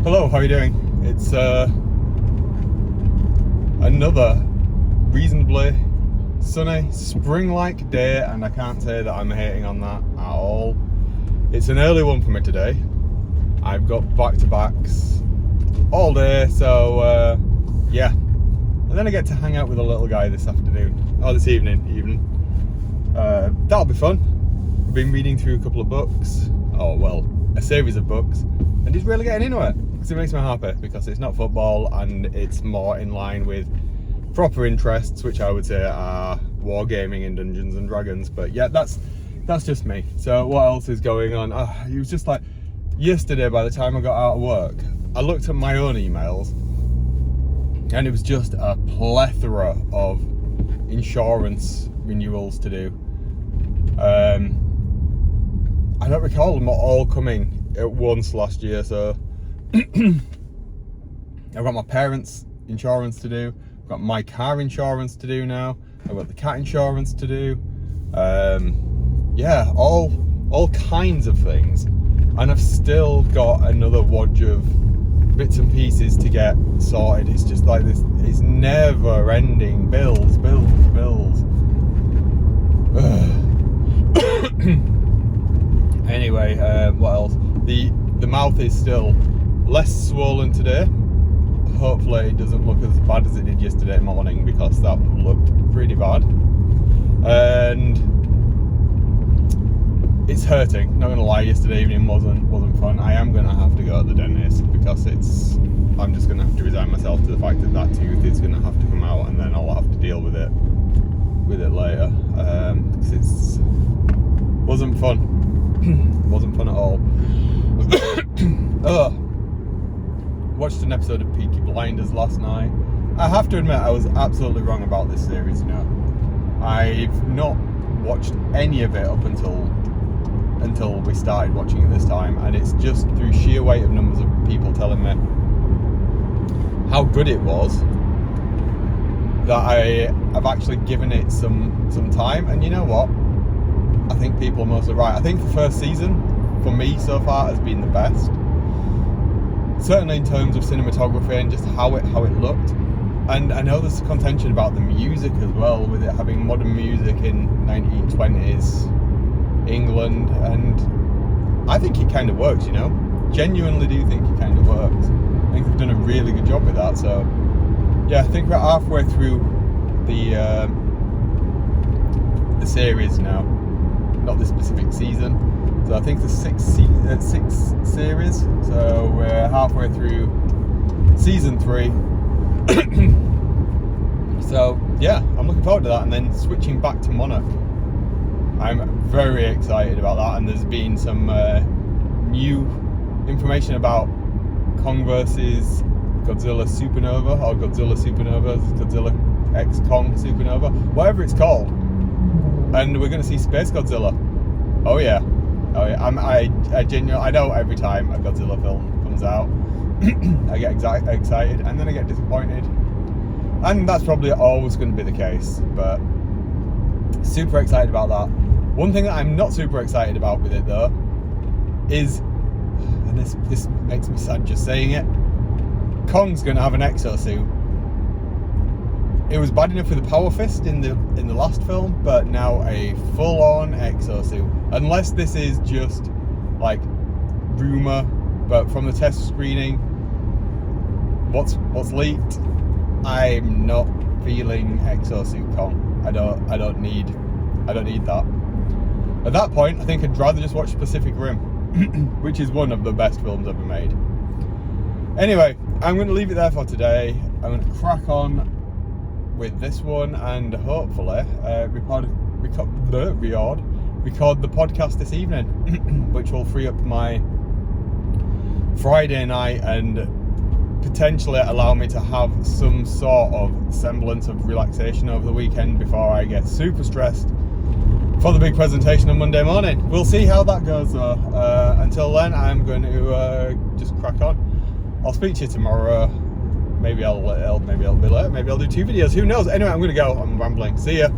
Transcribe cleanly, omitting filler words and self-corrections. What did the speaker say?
Hello, how are you doing? It's another reasonably sunny, spring-like day, and I can't say that I'm hating on that at all. It's an early one for me today. I've got back-to-backs all day, so yeah. And then I get to hang out with a little guy this afternoon, or this evening even. That'll be fun. I've been reading through a couple of books, a series of books, and he's really getting into it. Because it makes me happy, because it's not football and it's more in line with proper interests, which I would say are wargaming and Dungeons and Dragons. But yeah, that's just me. So what else is going on? It was just like yesterday, by the time I got out of work, I looked at my own emails and it was just a plethora of insurance renewals to do. I don't recall them all coming at once last year, so I've got my parents' insurance to do, I've got my car insurance to do now, I've got the cat insurance to do, yeah, all kinds of things, and I've still got another wodge of bits and pieces to get sorted. It's just like this, it's never ending bills. Anyway, what else? The mouth is still less swollen today. Hopefully it doesn't look as bad as it did yesterday morning, because that looked pretty bad. And it's hurting, not gonna lie. Yesterday evening wasn't fun. I am gonna have to go to the dentist, because I'm just gonna have to resign myself to the fact that tooth is gonna have to come out, and then I'll have to deal with it later. Because it wasn't fun. Wasn't fun at all. Watched an episode of Peaky Blinders last night. I have to admit, I was absolutely wrong about this series, you know. I've not watched any of it up until we started watching it this time, and it's just through sheer weight of numbers of people telling me how good it was that I have actually given it some time. And you know what? I think people are mostly right. I think the first season, for me so far, has been the best. Certainly in terms of cinematography and just how it looked. And I know there's contention about the music as well, with it having modern music in 1920s England, and I think it kind of works, you know. Genuinely do think it kind of works. I think they've done a really good job with that. So yeah, I think we're halfway through the series now. Not this specific season. So I think there's six series. So we're halfway through season 3. So yeah, I'm looking forward to that, and then switching back to Monarch. I'm very excited about that, and there's been some new information about Kong versus Godzilla Supernova, or Godzilla Supernova, Godzilla X Kong Supernova, whatever it's called. And we're going to see Space Godzilla. Oh yeah. I genuinely, I know every time a Godzilla film comes out, I get excited, and then I get disappointed. And that's probably always going to be the case, but super excited about that. One thing that I'm not super excited about with it though is, and this makes me sad just saying it, Kong's going to have an exosuit. It was bad enough with the Power Fist in the last film, but now a full-on exosuit. Unless this is just like rumor, but from the test screening, what's leaked, I'm not feeling exosuit Kong. I don't need that. At that point, I think I'd rather just watch Pacific Rim, which is one of the best films ever made. Anyway, I'm going to leave it there for today. I'm going to crack on with this one, and hopefully record the podcast this evening, which will free up my Friday night and potentially allow me to have some sort of semblance of relaxation over the weekend before I get super stressed for the big presentation on Monday morning. We'll see how that goes though. Until then, I'm going to just crack on. I'll speak to you tomorrow. Maybe it'll be late. Maybe I'll do 2 videos. Who knows? Anyway, I'm going to go. I'm rambling. See ya.